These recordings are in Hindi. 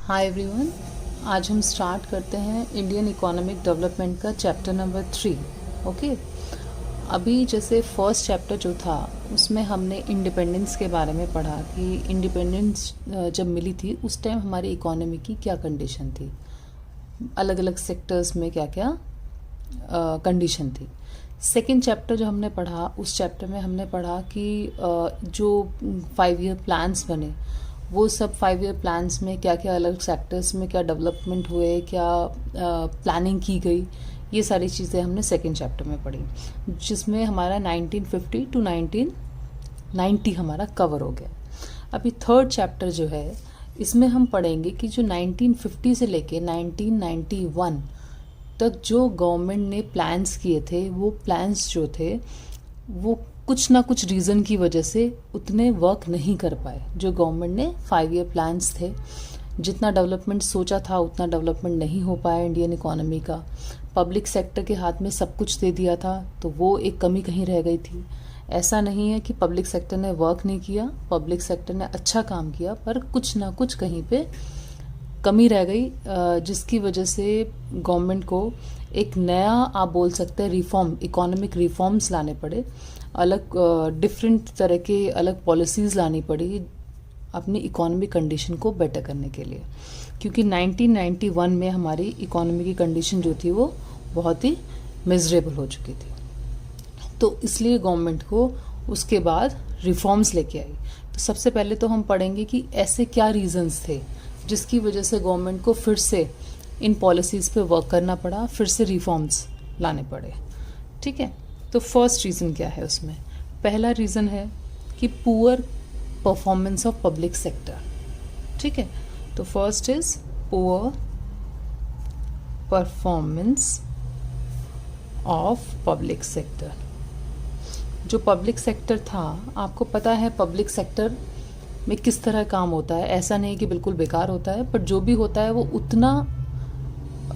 हाय एवरीवन, आज हम स्टार्ट करते हैं इंडियन इकोनॉमिक डेवलपमेंट का चैप्टर नंबर 3। ओके, अभी जैसे फर्स्ट चैप्टर जो था उसमें हमने इंडिपेंडेंस के बारे में पढ़ा कि इंडिपेंडेंस जब मिली थी उस टाइम हमारी इकोनॉमी की क्या कंडीशन थी, अलग अलग सेक्टर्स में क्या क्या कंडीशन थी। सेकेंड चैप्टर जो हमने पढ़ा उस चैप्टर में हमने पढ़ा कि जो 5 ईयर प्लान्स बने वो सब 5 ईयर प्लान्स में क्या क्या अलग सेक्टर्स में क्या डेवलपमेंट हुए, क्या प्लानिंग की गई, ये सारी चीज़ें हमने सेकेंड चैप्टर में पढ़ी, जिसमें हमारा 1950 टू 1990 हमारा कवर हो गया। अभी थर्ड चैप्टर जो है इसमें हम पढ़ेंगे कि जो 1950 से लेके 1991 तक जो गवर्नमेंट ने प्लान्स किए थे, वो प्लान्स जो थे वो कुछ ना कुछ रीज़न की वजह से उतने वर्क नहीं कर पाए। जो गवर्नमेंट ने 5 ईयर प्लान्स थे, जितना डेवलपमेंट सोचा था उतना डेवलपमेंट नहीं हो पाया इंडियन इकोनॉमी का। पब्लिक सेक्टर के हाथ में सब कुछ दे दिया था तो वो एक कमी कहीं रह गई थी। ऐसा नहीं है कि पब्लिक सेक्टर ने वर्क नहीं किया, पब्लिक सेक्टर ने अच्छा काम किया, पर कुछ ना कुछ कहीं पे कमी रह गई, जिसकी वजह से गवर्नमेंट को एक नया, आप बोल सकते हैं, रिफॉर्म, इकोनॉमिक रिफॉर्म्स लाने पड़े, अलग डिफरेंट तरह के अलग पॉलिसीज़ लानी पड़ी अपनी इकोनॉमिक कंडीशन को बेटर करने के लिए। क्योंकि 1991 में हमारी इकोनॉमी की कंडीशन जो थी वो बहुत ही मिजरेबल हो चुकी थी, तो इसलिए गवर्नमेंट को उसके बाद रिफॉर्म्स लेके आई। तो सबसे पहले तो हम पढ़ेंगे कि ऐसे क्या रीजंस थे जिसकी वजह से गवर्नमेंट को फिर से इन पॉलिसीज़ पे वर्क करना पड़ा, फिर से रिफॉर्म्स लाने पड़े। ठीक है, तो फर्स्ट रीज़न क्या है उसमें? पहला रीज़न है कि poor performance of public sector. ठीक है, तो first is poor performance of public sector. जो पब्लिक सेक्टर था, आपको पता है पब्लिक सेक्टर में किस तरह काम होता है। ऐसा नहीं कि बिल्कुल बेकार होता है, पर जो भी होता है वो उतना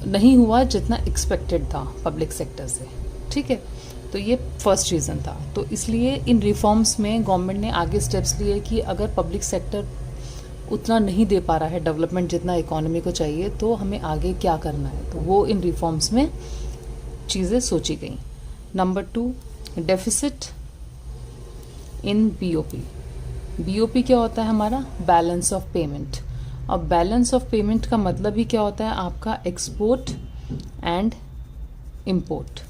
नहीं हुआ जितना एक्सपेक्टेड था पब्लिक सेक्टर से। ठीक है, तो ये फर्स्ट रीज़न था। तो इसलिए इन रिफॉर्म्स में गवर्नमेंट ने आगे स्टेप्स लिए कि अगर पब्लिक सेक्टर उतना नहीं दे पा रहा है डेवलपमेंट जितना इकोनॉमी को चाहिए, तो हमें आगे क्या करना है, तो वो इन रिफॉर्म्स में चीज़ें सोची गई। Number 2, deficit in BOP. BOP क्या होता है? हमारा बैलेंस ऑफ पेमेंट। अब बैलेंस ऑफ पेमेंट का मतलब ही क्या होता है? आपका एक्सपोर्ट एंड इम्पोर्ट।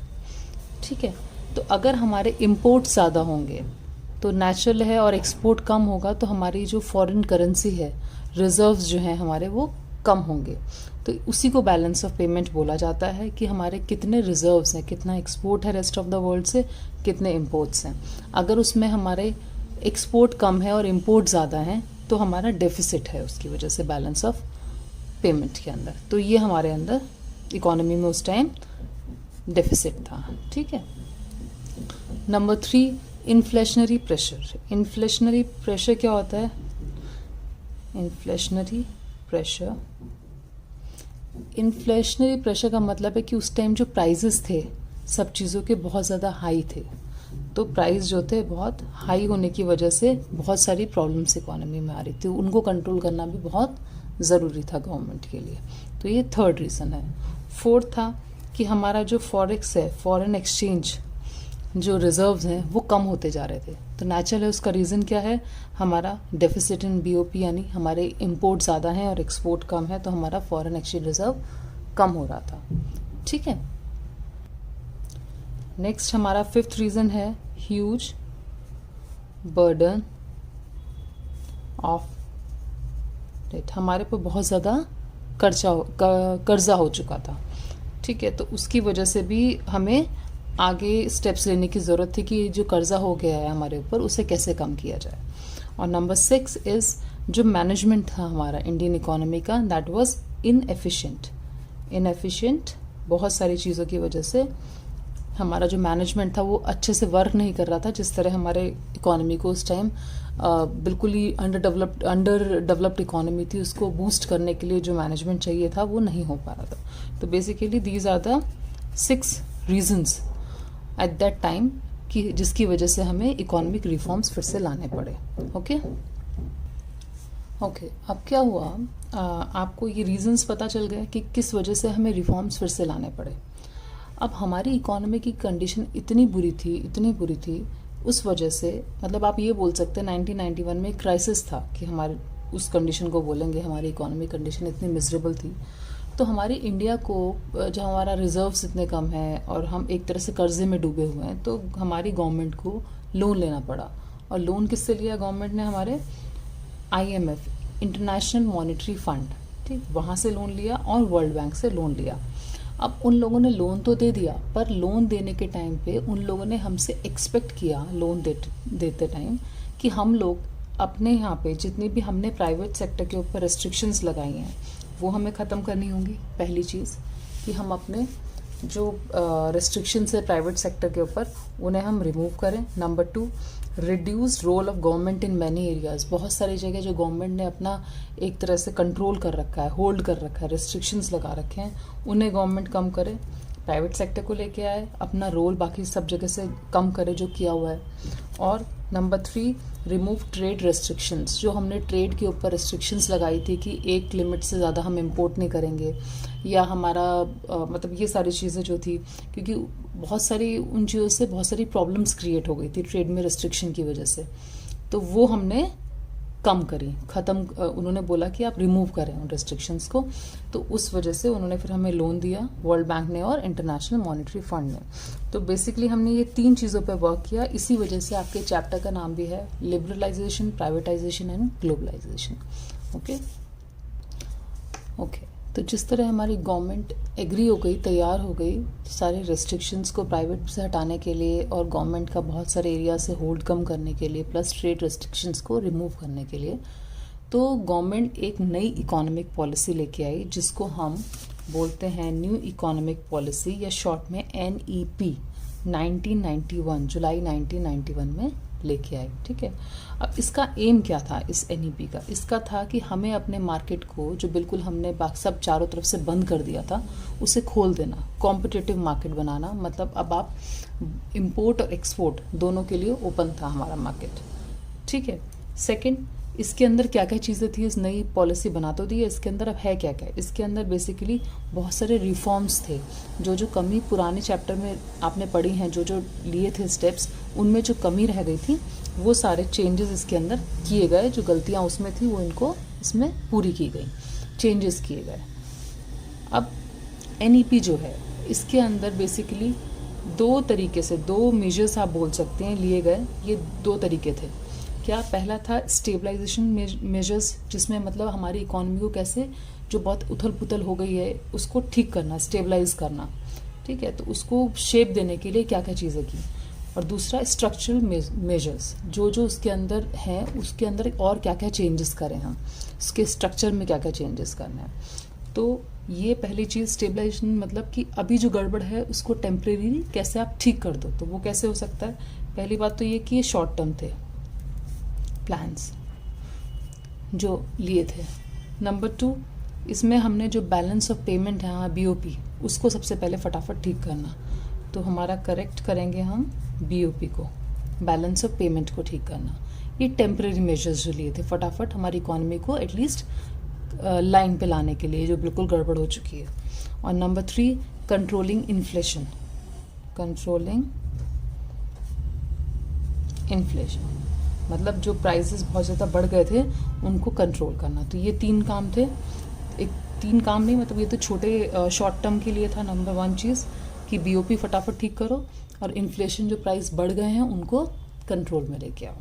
ठीक है, तो अगर इम्पोर्ट इम्पोर्ट ज़्यादा होंगे तो नेचुरल है, और एक्सपोर्ट कम होगा तो हमारी जो फॉरेन करेंसी है, रिजर्व्स जो हैं हमारे, वो कम होंगे। तो उसी को बैलेंस ऑफ पेमेंट बोला जाता है कि हमारे कितने रिजर्व्स हैं, कितना एक्सपोर्ट है रेस्ट ऑफ द वर्ल्ड से, कितने इम्पोर्ट्स हैं। अगर उसमें हमारे एक्सपोर्ट कम है और इम्पोर्ट ज़्यादा है तो हमारा डेफिसिट है, उसकी वजह से बैलेंस ऑफ पेमेंट के अंदर। तो ये हमारे अंदर इकोनॉमी में उस टाइम डेफिसिट था। ठीक है, number 3, inflationary pressure. Inflationary pressure क्या होता है? इन्फ्लेशनरी प्रेशर, इन्फ्लेशनरी प्रेशर का मतलब है कि उस टाइम जो प्राइजेस थे सब चीज़ों के बहुत ज़्यादा हाई थे। तो प्राइस जो थे बहुत हाई होने की वजह से बहुत सारी प्रॉब्लम्स इकोनॉमी में आ रही थी, उनको कंट्रोल करना भी बहुत ज़रूरी था गवर्नमेंट के लिए। तो ये थर्ड रीज़न है। फोर्थ था कि हमारा जो फॉरेक्स है, फॉरेन एक्सचेंज जो रिजर्व्स हैं वो कम होते जा रहे थे। तो नेचुरल है, उसका रीज़न क्या है? हमारा डेफिसिट इन बीओपी, यानी हमारे इम्पोर्ट ज़्यादा हैं और एक्सपोर्ट कम है, तो हमारा फॉरेन एक्सचेंज रिजर्व कम हो रहा था। ठीक है, नेक्स्ट हमारा फिफ्थ रीज़न है ह्यूज बर्डन ऑफ डेट। हमारे पर बहुत ज़्यादा कर्जा हो चुका था। ठीक है, तो उसकी वजह से भी हमें आगे स्टेप्स लेने की ज़रूरत थी कि जो कर्जा हो गया है हमारे ऊपर उसे कैसे कम किया जाए। और नंबर 6 इज़ जो मैनेजमेंट था हमारा इंडियन इकोनॉमी का, दैट वाज इनएफिशिएंट। बहुत सारी चीज़ों की वजह से हमारा जो मैनेजमेंट था वो अच्छे से वर्क नहीं कर रहा था। जिस तरह हमारे इकोनॉमी को उस टाइम बिल्कुल ही अंडर डेवलप्ड इकोनॉमी थी, उसको बूस्ट करने के लिए जो मैनेजमेंट चाहिए था वो नहीं हो पा रहा था। तो basically these are the 6 reasons at that time कि जिसकी वजह से हमें इकोनॉमिक रिफॉर्म्स फिर से लाने पड़े। ओके, ओके, अब क्या हुआ, आपको ये रीजंस पता चल गए कि किस वजह से हमें रिफॉर्म्स फिर से लाने पड़े। अब हमारी इकोनॉमी की कंडीशन इतनी बुरी थी, इतनी बुरी थी, उस वजह से मतलब आप ये बोल सकते हैं 1991 में क्राइसिस था कि हमारे उस कंडीशन को बोलेंगे, हमारी इकोनॉमी कंडीशन इतनी मिजरेबल थी। तो हमारी इंडिया को जहाँ हमारा रिजर्व्स इतने कम हैं और हम एक तरह से कर्जे में डूबे हुए हैं, तो हमारी गवर्नमेंट को लोन लेना पड़ा। और लोन किससे लिया गवर्नमेंट ने? हमारे IMF, इंटरनेशनल मॉनेटरी फंड, ठीक, वहाँ से लोन लिया और वर्ल्ड बैंक से लोन लिया। अब उन लोगों ने लोन तो दे दिया, पर लोन देने के टाइम पे उन लोगों ने हमसे एक्सपेक्ट किया लोन देते टाइम कि हम लोग अपने यहाँ पे जितनी भी हमने प्राइवेट सेक्टर के ऊपर रेस्ट्रिक्शंस लगाई हैं वो हमें ख़त्म करनी होंगी। पहली चीज़ कि हम अपने जो रेस्ट्रिक्शंस है प्राइवेट सेक्टर के ऊपर उन्हें हम रिमूव करें। Number 2, reduce role of government in many areas. बहुत सारी जगह जो गवर्नमेंट ने अपना एक तरह से कंट्रोल कर रखा है, होल्ड कर रखा है, रेस्ट्रिक्शंस लगा रखे हैं, उन्हें गवर्नमेंट कम करे, प्राइवेट सेक्टर को लेके आए, अपना रोल बाकी सब जगह से कम करे जो किया हुआ है। और नंबर 3, रिमूव ट्रेड रेस्ट्रिक्शंस। जो हमने ट्रेड के ऊपर रेस्ट्रिक्शंस लगाई थी कि एक लिमिट से ज़्यादा हम इंपोर्ट नहीं करेंगे, या हमारा मतलब ये सारी चीज़ें जो थी, क्योंकि बहुत सारी उन चीज़ों से बहुत सारी प्रॉब्लम्स क्रिएट हो गई थी ट्रेड में रेस्ट्रिक्शन की वजह से, तो वो हमने कम करी, ख़त्म। उन्होंने बोला कि आप रिमूव करें उन रेस्ट्रिक्शंस को, तो उस वजह से उन्होंने फिर हमें लोन दिया, वर्ल्ड बैंक ने और इंटरनेशनल मॉनेटरी फंड ने। तो बेसिकली हमने ये 3 चीज़ों पे वर्क किया। इसी वजह से आपके चैप्टर का नाम भी है liberalisation, privatisation and globalisation. Okay okay, तो जिस तरह हमारी गवर्नमेंट एग्री हो गई, तैयार हो गई सारे रेस्ट्रिक्शंस को प्राइवेट से हटाने के लिए और गवर्नमेंट का बहुत सारे एरिया से होल्ड कम करने के लिए, प्लस ट्रेड रेस्ट्रिक्शंस को रिमूव करने के लिए, तो गवर्नमेंट एक नई इकोनॉमिक पॉलिसी लेके आई जिसको हम बोलते हैं न्यू इकोनॉमिक पॉलिसी, या शॉर्ट में NEP, 1991, जुलाई 1991 में लेके आई। ठीक है, अब इसका एम क्या था इस NEP का? इसका था कि हमें अपने मार्केट को, जो बिल्कुल हमने सब चारों तरफ से बंद कर दिया था, उसे खोल देना, कॉम्पिटिटिव मार्केट बनाना। मतलब अब आप इंपोर्ट और एक्सपोर्ट दोनों के लिए ओपन था हमारा मार्केट। ठीक है, सेकंड, इसके अंदर क्या क्या चीज़ें थी? इस नई पॉलिसी बना तो दी है, इसके अंदर अब है क्या क्या? इसके अंदर बेसिकली बहुत सारे रिफॉर्म्स थे, जो कमी पुराने चैप्टर में आपने पढ़ी हैं, जो लिए थे स्टेप्स, उनमें जो कमी रह गई थी वो सारे चेंजेस इसके अंदर किए गए। जो गलतियाँ उसमें थी वो इनको इसमें पूरी की गई, चेंजेस किए गए। अब NEP जो है, इसके अंदर बेसिकली 2 तरीके से, 2 मेजर्स आप बोल सकते हैं लिए गए। ये 2 तरीके थे। क्या? पहला था स्टेबलाइजेशन मेजर्स, जिसमें मतलब हमारी इकोनॉमी को कैसे, जो बहुत उथल पुथल हो गई है, उसको ठीक करना, स्टेबलाइज करना। ठीक है, तो उसको शेप देने के लिए क्या क्या चीज़ें की। और दूसरा स्ट्रक्चरल मेजर्स, जो उसके अंदर हैं, उसके अंदर और क्या क्या चेंजेस करें हम, उसके स्ट्रक्चर में क्या क्या चेंजेस करना है। तो ये पहली चीज़ स्टेबलाइजेशन, मतलब कि अभी जो गड़बड़ है उसको टेम्परेरी कैसे आप ठीक कर दो। तो वो कैसे हो सकता है? पहली बात तो ये कि ये शॉर्ट टर्म थे प्लान्स जो लिए थे। नंबर 2, इसमें हमने जो बैलेंस ऑफ पेमेंट है, BOP, उसको सबसे पहले फटाफट ठीक करना। तो हमारा करेक्ट करेंगे हम BOP को, बैलेंस ऑफ पेमेंट को ठीक करना। ये टेम्परेरी मेजर्स जो लिए थे फटाफट हमारी इकोनॉमी को एटलीस्ट लाइन पे लाने के लिए, जो बिल्कुल गड़बड़ हो चुकी है। और number 3, controlling inflation, controlling inflation, मतलब जो प्राइसेस बहुत ज़्यादा बढ़ गए थे उनको कंट्रोल करना। तो ये 3 काम थे। एक 3 काम नहीं, मतलब ये तो छोटे शॉर्ट टर्म के लिए था। नंबर 1 चीज़ कि BOP फटाफट ठीक करो, और इन्फ्लेशन जो प्राइस बढ़ गए हैं उनको कंट्रोल में लेके आओ,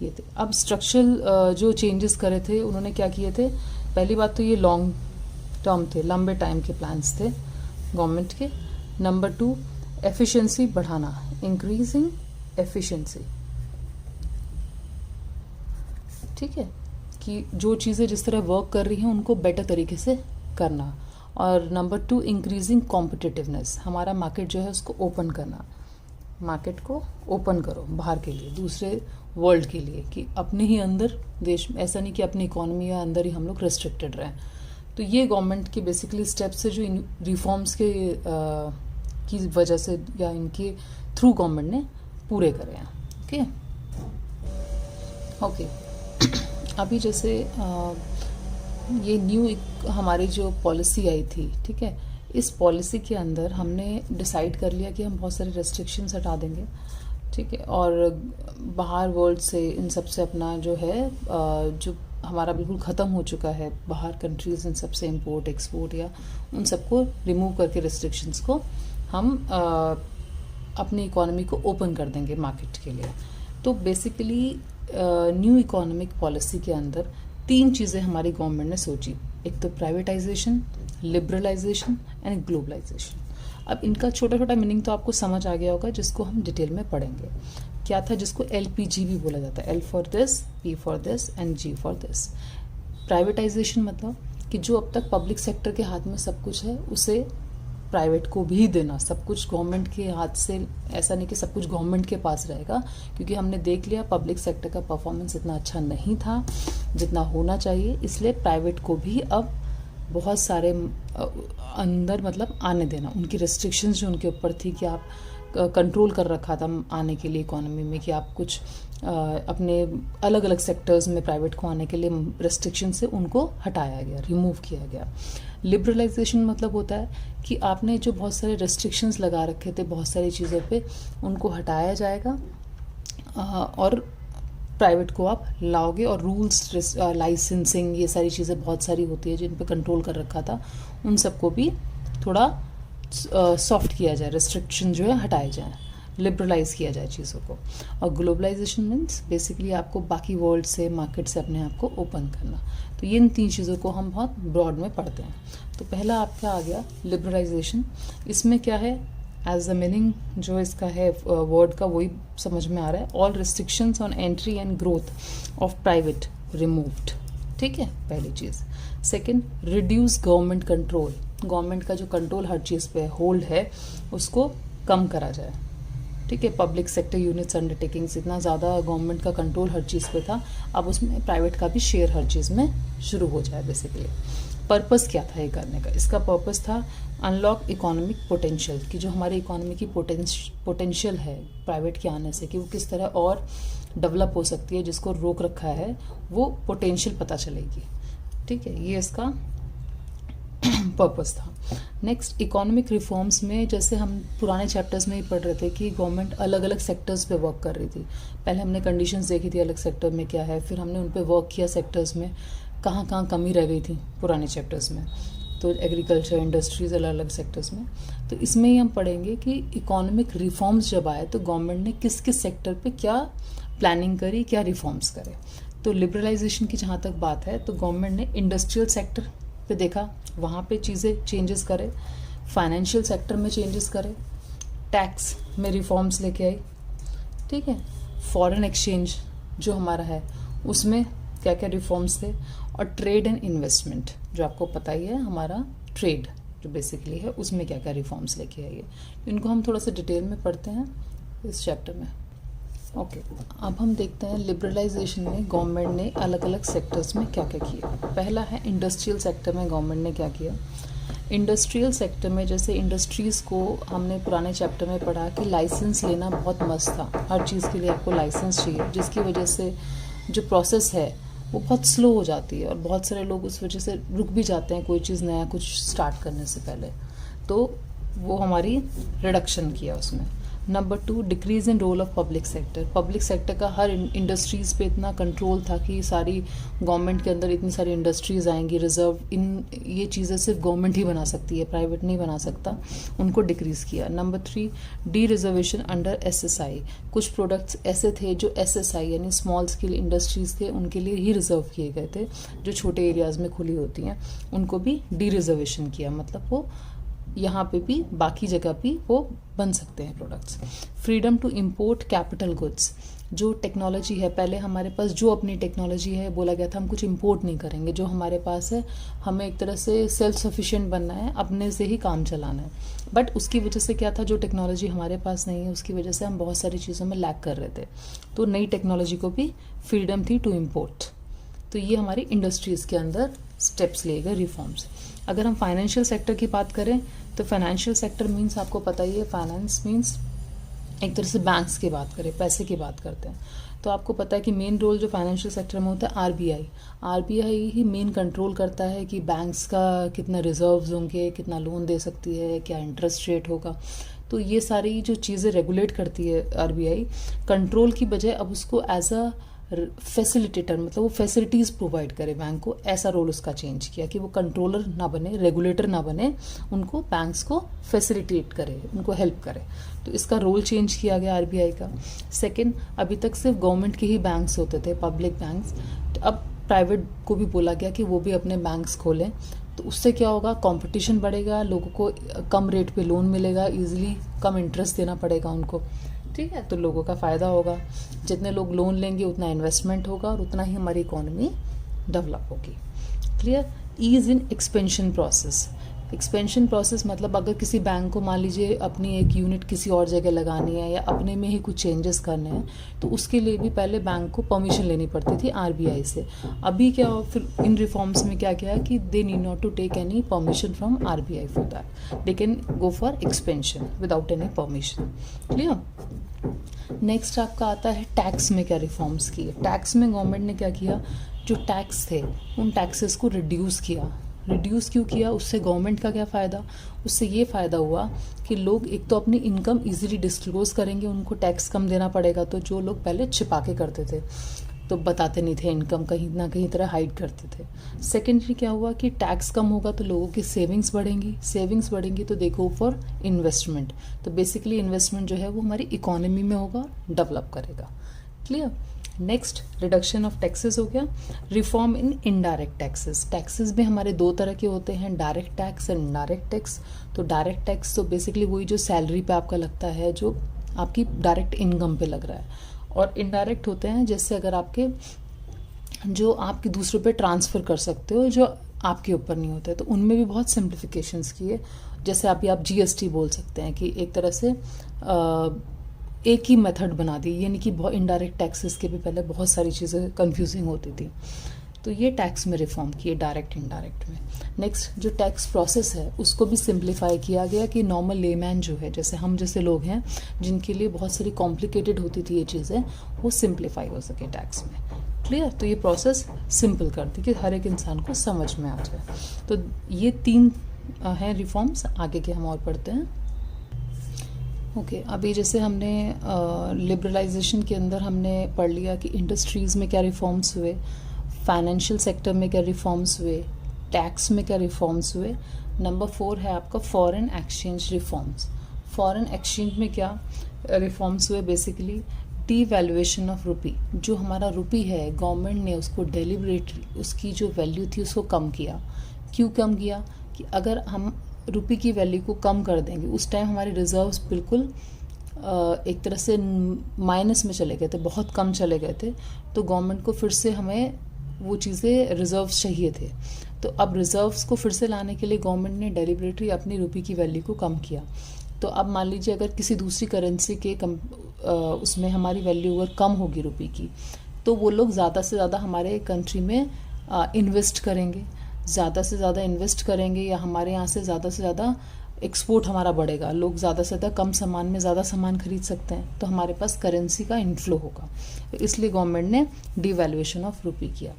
ये थे। अब स्ट्रक्चरल जो चेंजेस करे थे उन्होंने क्या किए थे? पहली बात तो ये लॉन्ग टर्म थे, लंबे टाइम के प्लान्स थे गवर्नमेंट के। नंबर 2, एफिशिएंसी बढ़ाना, इंक्रीजिंग एफिशिएंसी। ठीक है, कि जो चीज़ें जिस तरह वर्क कर रही हैं उनको बेटर तरीके से करना। और नंबर 2, इंक्रीजिंग कॉम्पिटिटिवनेस, हमारा मार्केट जो है उसको ओपन करना। मार्केट को ओपन करो बाहर के लिए, दूसरे वर्ल्ड के लिए, कि अपने ही अंदर देश में, ऐसा नहीं कि अपनी इकोनॉमी या अंदर ही हम लोग रेस्ट्रिक्टेड रहें। तो ये गवर्नमेंट के बेसिकली स्टेप्स है जो इन रिफॉर्म्स के की वजह से या इनके थ्रू गवर्नमेंट ने पूरे करे हैं। ओके ओके, अभी जैसे ये न्यू हमारी जो पॉलिसी आई थी, ठीक है, इस पॉलिसी के अंदर हमने डिसाइड कर लिया कि हम बहुत सारे रेस्ट्रिक्शंस हटा देंगे, ठीक है, और बाहर वर्ल्ड से इन सब से अपना जो है जो हमारा बिल्कुल ख़त्म हो चुका है बाहर कंट्रीज़ इन सब से इम्पोर्ट एक्सपोर्ट या उन सबको रिमूव करके रेस्ट्रिक्शंस को हम अपनी इकोनॉमी को ओपन कर देंगे मार्केट के लिए। तो बेसिकली न्यू इकोनॉमिक पॉलिसी के अंदर 3 चीज़ें हमारी गवर्नमेंट ने सोची। एक तो प्राइवेटाइजेशन, लिबरलाइजेशन एंड ग्लोबलाइजेशन। अब इनका छोटा छोटा मीनिंग तो आपको समझ आ गया होगा, जिसको हम डिटेल में पढ़ेंगे। क्या था, जिसको LPG भी बोला जाता है, L for this, P for this and G for this. Privatisation मतलब कि जो अब तक पब्लिक सेक्टर के हाथ में सब कुछ है उसे प्राइवेट को भी देना, सब कुछ गवर्नमेंट के हाथ से, ऐसा नहीं कि सब कुछ गवर्नमेंट के पास रहेगा, क्योंकि हमने देख लिया पब्लिक सेक्टर का परफॉर्मेंस इतना अच्छा नहीं था जितना होना चाहिए, इसलिए प्राइवेट को भी अब बहुत सारे अंदर मतलब आने देना। उनकी रेस्ट्रिक्शंस जो उनके ऊपर थी कि आप कंट्रोल कर रखा था आने के लिए इकोनॉमी में, कि आप कुछ अपने अलग अलग सेक्टर्स में प्राइवेट को आने के लिए रेस्ट्रिक्शन से उनको हटाया गया, रिमूव किया गया। लिबरलाइजेशन मतलब होता है कि आपने जो बहुत सारे रेस्ट्रिक्शंस लगा रखे थे बहुत सारी चीज़ों पे, उनको हटाया जाएगा और प्राइवेट को आप लाओगे, और रूल्स, लाइसेंसिंग, ये सारी चीज़ें बहुत सारी होती है जिन पे कंट्रोल कर रखा था, उन सबको भी थोड़ा सॉफ्ट किया जाए, रेस्ट्रिक्शन जो है हटाए जाए, लिबरलाइज किया जाए चीज़ों को। और ग्लोबलाइजेशन मीन्स बेसिकली आपको बाकी वर्ल्ड से, मार्केट से अपने आप को ओपन करना। तो ये इन 3 चीज़ों को हम बहुत ब्रॉड में पढ़ते हैं। तो पहला आपका आ गया लिबरलाइजेशन। इसमें क्या है, एज द मीनिंग जो इसका है वर्ड का वही समझ में आ रहा है, all restrictions on entry and growth of private removed, ठीक है, पहली चीज़। Second, reduce government control, government का जो कंट्रोल हर चीज़ पे होल्ड है उसको कम करा जाए, ठीक है। पब्लिक सेक्टर यूनिट्स अंडरटेकिंग्स, इतना ज़्यादा गवर्नमेंट का कंट्रोल हर चीज़ पे था, अब उसमें प्राइवेट का भी शेयर हर चीज़ में शुरू हो जाए बेसिकली। पर्पस क्या था ये करने का, इसका पर्पस था अनलॉक इकोनॉमिक पोटेंशियल, कि जो हमारी इकोनॉमी की पोटेंशियल है प्राइवेट के आने से, कि वो किस तरह और डेवलप हो सकती है, जिसको रोक रखा है वो पोटेंशियल पता चलेगी, ठीक है, ये इसका पर्पस था। नेक्स्ट, इकोनॉमिक रिफॉर्म्स में जैसे हम पुराने चैप्टर्स में ही पढ़ रहे थे कि गवर्नमेंट अलग अलग सेक्टर्स पे वर्क कर रही थी। पहले हमने कंडीशंस देखी थी अलग सेक्टर में क्या है, फिर हमने उन पे वर्क किया सेक्टर्स में, कहाँ कहाँ कमी रह गई थी पुराने चैप्टर्स में, तो एग्रीकल्चर, इंडस्ट्रीज, अलग अलग सेक्टर्स में। तो इसमें ही हम पढ़ेंगे कि इकोनॉमिक रिफॉर्म्स जब आए तो गवर्नमेंट ने किस किस सेक्टर पे क्या प्लानिंग करी, क्या रिफॉर्म्स करे। तो लिबरलाइजेशन की जहाँ तक बात है तो गवर्नमेंट ने इंडस्ट्रियल सेक्टर पे देखा, वहाँ पे चीज़ें चेंजेस करे, फाइनेंशियल सेक्टर में चेंजेस करे, टैक्स में रिफॉर्म्स लेके आई, ठीक है, फॉरेन एक्सचेंज जो हमारा है उसमें क्या क्या रिफॉर्म्स थे, और ट्रेड एंड इन्वेस्टमेंट जो आपको पता ही है, हमारा ट्रेड जो बेसिकली है उसमें क्या क्या रिफॉर्म्स लेके आई है। इनको हम थोड़ा सा डिटेल में पढ़ते हैं इस चैप्टर में। ओके, अब हम देखते हैं लिबरलाइजेशन में गवर्नमेंट ने अलग अलग सेक्टर्स में क्या क्या किया। पहला है इंडस्ट्रियल सेक्टर में गवर्नमेंट ने क्या किया। इंडस्ट्रियल सेक्टर में जैसे इंडस्ट्रीज़ को हमने पुराने चैप्टर में पढ़ा कि लाइसेंस लेना बहुत मस्त था, हर चीज़ के लिए आपको लाइसेंस चाहिए, जिसकी वजह से जो प्रोसेस है वो बहुत स्लो हो जाती है और बहुत सारे लोग उस वजह से रुक भी जाते हैं कोई चीज़ नया कुछ स्टार्ट करने से पहले, तो वो हमारी रिडक्शन किया उसमें। Number 2, decrease in role of public sector. Public sector का हर इंडस्ट्रीज़ पे इतना कंट्रोल था कि सारी गवर्नमेंट के अंदर इतनी सारी इंडस्ट्रीज़ आएंगी, रिजर्व, इन ये चीज़ें सिर्फ गवर्नमेंट ही बना सकती है, प्राइवेट नहीं बना सकता, उनको डिक्रीज़ किया। Number 3, D reservation under SSI। कुछ प्रोडक्ट्स ऐसे थे जो SSI यानी स्मॉल स्केल इंडस्ट्रीज़ थे उनके लिए ही रिजर्व किए गए थे, जो छोटे एरियाज़ में खुली होती हैं उनको भी डी रिजर्वेशन किया, मतलब वो यहाँ पे भी बाकी जगह भी वो बन सकते हैं products. Freedom to import capital goods, जो टेक्नोलॉजी है, पहले हमारे पास जो अपनी टेक्नोलॉजी है बोला गया था हम कुछ इम्पोर्ट नहीं करेंगे, जो हमारे पास है हमें एक तरह से सेल्फ सफिशिएंट बनना है, अपने से ही काम चलाना है। बट उसकी वजह से क्या था, जो टेक्नोलॉजी हमारे पास नहीं है उसकी वजह से हम बहुत सारी चीज़ों में लैग कर रहे थे, तो नई टेक्नोलॉजी को भी फ्रीडम थी टू इम्पोर्ट। तो ये हमारी इंडस्ट्रीज़ के अंदर स्टेप्स लिए गए रिफॉर्म्स। अगर हम फाइनेंशियल सेक्टर की बात करें तो फाइनेंशियल सेक्टर मीन्स आपको पता ही है, फाइनेंस मीन्स एक तरह से बैंक्स की बात करें, पैसे की बात करते हैं, तो आपको पता है कि मेन रोल जो फाइनेंशियल सेक्टर में होता है आरबीआई। आरबीआई ही मेन कंट्रोल करता है कि बैंक्स का कितना रिजर्व्स होंगे, कितना लोन दे सकती है, क्या इंटरेस्ट रेट होगा। तो ये सारी जो चीज़ें रेगुलेट करती है आरबीआई, कंट्रोल की बजाय अब उसको एज अ फैसिलिटेटर, मतलब वो फैसिलिटीज़ प्रोवाइड करे बैंक को, ऐसा रोल उसका चेंज किया कि वो कंट्रोलर ना बने, रेगुलेटर ना बने, उनको बैंक्स को फैसिलिटेट करे, उनको हेल्प करे। तो इसका रोल चेंज किया गया आरबीआई का। सेकंड, अभी तक सिर्फ गवर्नमेंट के ही बैंक्स होते थे, पब्लिक बैंक्स, तो अब प्राइवेट को भी बोला गया कि वो भी अपने बैंक्स खोलें। तो उससे क्या होगा, कंपटीशन बढ़ेगा, लोगों को कम रेट पे लोन मिलेगा, इजीली कम इंटरेस्ट देना पड़ेगा उनको, ठीक है। तो लोगों का फ़ायदा होगा, जितने लोग लोन लेंगे उतना इन्वेस्टमेंट होगा और उतना ही हमारी इकोनॉमी डेवलप होगी। Clear. Ease in expansion process. Expansion process मतलब अगर किसी बैंक को मान लीजिए अपनी एक यूनिट किसी और जगह लगानी है या अपने में ही कुछ चेंजेस करने हैं, तो उसके लिए भी पहले बैंक को परमिशन लेनी पड़ती थी आरबीआई से। अभी क्या फिर इन रिफॉर्म्स में क्या किया कि they need not to take any permission from RBI for that, they can go for expansion without any permission. Clear. Next आपका आता है टैक्स में क्या रिफॉर्म्स किए। टैक्स में गवर्नमेंट ने क्या किया, जो टैक्स थे उन टैक्सेस को रिड्यूस किया। रिड्यूस क्यों किया, उससे गवर्नमेंट का क्या फ़ायदा, उससे ये फ़ायदा हुआ कि लोग एक तो अपनी इनकम इजीली डिस्क्लोज करेंगे, उनको टैक्स कम देना पड़ेगा। तो जो लोग पहले छिपा के करते थे, तो बताते नहीं थे, इनकम कहीं ना कहीं तरह हाइड करते थे। सेकेंडली क्या हुआ कि टैक्स कम होगा तो लोगों की सेविंग्स बढ़ेंगी, सेविंग्स बढ़ेंगी तो दे गो फॉर इन्वेस्टमेंट। तो बेसिकली इन्वेस्टमेंट जो है वो हमारी इकोनॉमी में होगा, डेवलप करेगा। Clear. Next, reduction of taxes हो गया। Reform in indirect taxes. Taxes भी हमारे दो तरह के होते हैं, direct tax and indirect tax. तो डायरेक्ट टैक्स तो बेसिकली वही जो सैलरी पे आपका लगता है, जो आपकी डायरेक्ट इनकम पे लग रहा है। और इनडायरेक्ट होते हैं जैसे अगर आपके जो आपके दूसरों पे ट्रांसफ़र कर सकते हो, जो आपके ऊपर नहीं होते, तो उनमें भी बहुत सिंप्लीफिकेशंस किए। जैसे आप जीएसटी बोल सकते हैं कि एक तरह से एक ही मेथड बना दी, यानी कि बहुत इनडायरेक्ट टैक्सेस के भी पहले बहुत सारी चीज़ें कंफ्यूजिंग होती थी। तो ये टैक्स में रिफॉर्म किए, डायरेक्ट इनडायरेक्ट में। नेक्स्ट, जो टैक्स प्रोसेस है उसको भी सिंप्लीफाई किया गया कि नॉर्मल लेमैन जो है, जैसे हम जैसे लोग हैं जिनके लिए बहुत सारी कॉम्प्लिकेटेड होती थी ये चीज़ें, वो सिंप्लीफाई हो सके टैक्स में। क्लियर। तो ये प्रोसेस सिंपल कर दी कि हर एक इंसान को समझ में आ जाए। तो ये 3 हैं रिफॉर्म्स। आगे के हम और पढ़ते हैं। ओके, अभी जैसे हमने लिबरलाइजेशन के अंदर हमने पढ़ लिया कि इंडस्ट्रीज़ में क्या रिफॉर्म्स हुए, फाइनेंशियल सेक्टर में क्या रिफॉर्म्स हुए, टैक्स में क्या रिफॉर्म्स हुए। नंबर 4 है आपका foreign exchange reforms. Foreign exchange में क्या रिफॉर्म्स हुए, बेसिकली डीवैल्यूएशन ऑफ रुपी। जो हमारा रुपी है, गवर्नमेंट ने उसको डेलिबरेटली उसकी जो वैल्यू थी उसको कम किया। क्यों कम किया, कि अगर हम रुपी की वैल्यू को कम कर देंगे, उस टाइम हमारे रिजर्व्स बिल्कुल एक तरह से माइनस में चले गए थे, बहुत कम चले गए थे। तो गवर्नमेंट को फिर से हमें वो चीज़ें रिजर्व्स चाहिए थे। तो अब रिजर्व्स को फिर से लाने के लिए गवर्नमेंट ने डेलिबरेटली अपनी रुपी की वैल्यू को कम किया। तो अब मान लीजिए अगर किसी दूसरी करेंसी के उसमें हमारी वैल्यू अगर कम होगी रुपी की, तो वो लोग ज़्यादा से ज़्यादा हमारे कंट्री में इन्वेस्ट करेंगे, ज़्यादा से ज़्यादा इन्वेस्ट करेंगे, या हमारे यहाँ से ज़्यादा एक्सपोर्ट हमारा बढ़ेगा। लोग ज़्यादा से ज़्यादा कम सामान में ज़्यादा सामान खरीद सकते हैं, तो हमारे पास करेंसी का इनफ्लो होगा। इसलिए गवर्नमेंट ने डिवैल्यूएशन ऑफ रुपी किया।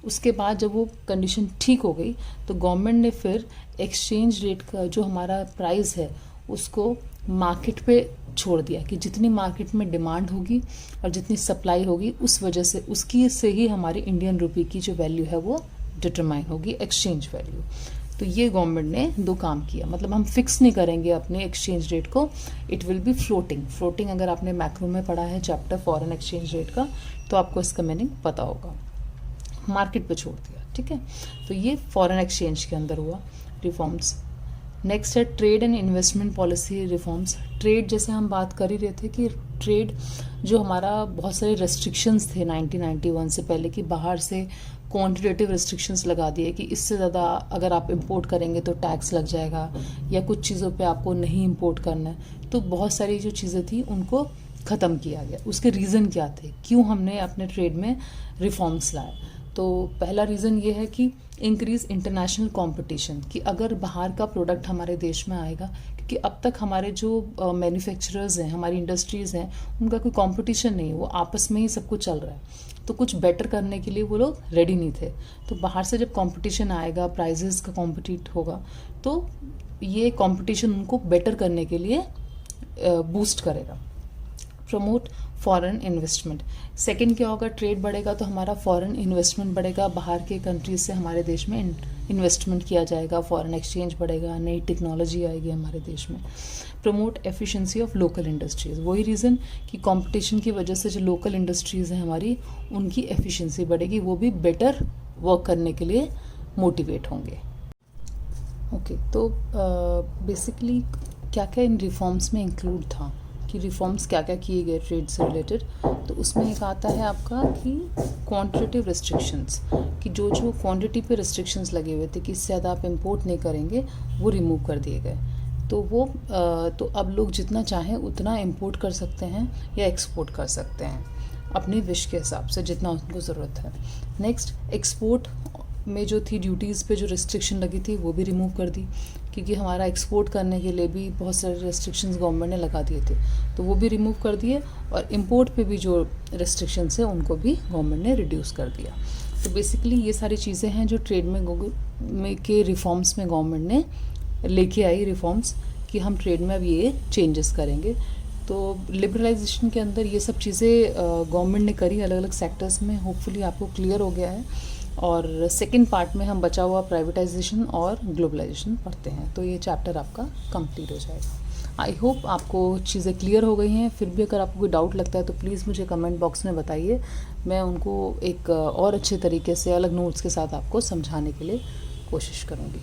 उसके बाद जब वो कंडीशन ठीक हो गई, तो गवर्नमेंट ने फिर एक्सचेंज रेट का जो हमारा प्राइस है उसको मार्केट पे छोड़ दिया कि जितनी मार्केट में डिमांड होगी और जितनी सप्लाई होगी, उस वजह से उसकी से ही हमारी इंडियन रुपी की जो वैल्यू है वो डिटरमाइन होगी, एक्सचेंज वैल्यू। तो ये गवर्नमेंट ने 2 काम किया, मतलब हम फिक्स नहीं करेंगे अपने एक्सचेंज रेट को, it will be floating. Floating अगर आपने मैक्रो में पढ़ा है चैप्टर फॉरेन एक्सचेंज रेट का, तो आपको इसका मीनिंग पता होगा। मार्केट पे छोड़ दिया, ठीक है। तो ये फॉरेन एक्सचेंज के अंदर हुआ रिफॉर्म्स। नेक्स्ट है trade and investment policy reforms. Trade, जैसे हम बात कर ही रहे थे कि ट्रेड जो हमारा बहुत सारे रेस्ट्रिक्शंस थे 1991 से पहले, कि बाहर से क्वांटिटेटिव रेस्ट्रिक्शंस लगा दिए कि इससे ज़्यादा अगर आप इंपोर्ट करेंगे तो टैक्स लग जाएगा, या कुछ चीज़ों पे आपको नहीं इंपोर्ट करना है। तो बहुत सारी जो चीज़ें थी उनको ख़त्म किया गया। उसके रीज़न क्या थे, क्यों हमने अपने ट्रेड में रिफॉर्म्स लाए। तो पहला रीज़न ये है कि इंक्रीज़ इंटरनेशनल कंपटीशन, कि अगर बाहर का प्रोडक्ट हमारे देश में आएगा, क्योंकि अब तक हमारे जो मैन्युफैक्चरर्स हैं, हमारी इंडस्ट्रीज़ हैं, उनका कोई कंपटीशन नहीं है, वो आपस में ही सब कुछ चल रहा है। तो कुछ बेटर करने के लिए वो लोग रेडी नहीं थे। तो बाहर से जब कंपटीशन आएगा, प्राइजेस का कॉम्पिटिट होगा, तो ये कंपटीशन उनको बेटर करने के लिए बूस्ट करेगा। प्रमोट फॉरेन इन्वेस्टमेंट, सेकंड क्या होगा, ट्रेड बढ़ेगा तो हमारा फॉरेन इन्वेस्टमेंट बढ़ेगा, बाहर के कंट्रीज से हमारे देश में इन्वेस्टमेंट किया जाएगा, फॉरेन एक्सचेंज बढ़ेगा, नई टेक्नोलॉजी आएगी हमारे देश में। Promote efficiency of local industries, वही रीज़न कि कंपटीशन की वजह से जो लोकल इंडस्ट्रीज़ हैं हमारी, उनकी एफिशिएंसी बढ़ेगी, वो भी बेटर वर्क करने के लिए मोटिवेट होंगे। ओके, तो बेसिकली क्या क्या इन रिफॉर्म्स में इंक्लूड था, कि रिफॉर्म्स क्या क्या किए गए ट्रेड से रिलेटेड। तो उसमें एक आता है आपका कि क्वांटिटेटिव रिस्ट्रिक्शंस, कि जो जो क्वांटिटी पे रिस्ट्रिक्शंस लगे हुए थे कि इससे ज़्यादा आप इंपोर्ट नहीं करेंगे, वो रिमूव कर दिए गए। तो वो तो अब लोग जितना चाहें उतना इंपोर्ट कर सकते हैं या एक्सपोर्ट कर सकते हैं अपनी विश के हिसाब से, जितना उनको ज़रूरत है। नेक्स्ट, एक्सपोर्ट में जो थी ड्यूटीज़ पे जो रिस्ट्रिक्शन लगी थी, वो भी रिमूव कर दी, क्योंकि हमारा एक्सपोर्ट करने के लिए भी बहुत सारे रेस्ट्रिक्शंस गवर्नमेंट ने लगा दिए थे, तो वो भी रिमूव कर दिए। और इंपोर्ट पे भी जो रिस्ट्रिक्शंस है उनको भी गवर्नमेंट ने रिड्यूस कर दिया। तो बेसिकली ये सारी चीज़ें हैं जो ट्रेड में के रिफॉर्म्स में गवर्नमेंट ने लेके आई रिफॉर्म्स, कि हम ट्रेड में अब ये चेंजेस करेंगे। तो लिबरलाइजेशन के अंदर ये सब चीज़ें गवर्नमेंट ने करी अलग अलग सेक्टर्स में। होपफुली आपको क्लियर हो गया है। और सेकंड पार्ट में हम बचा हुआ प्राइवेटाइजेशन और ग्लोबलाइजेशन पढ़ते हैं, तो ये चैप्टर आपका कंप्लीट हो जाएगा। आई होप आपको चीज़ें क्लियर हो गई हैं। फिर भी अगर आपको कोई डाउट लगता है तो प्लीज़ मुझे कमेंट बॉक्स में बताइए, मैं उनको एक और अच्छे तरीके से अलग नोट्स के साथ आपको समझाने के लिए कोशिश करूँगी।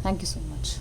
Thank you so much.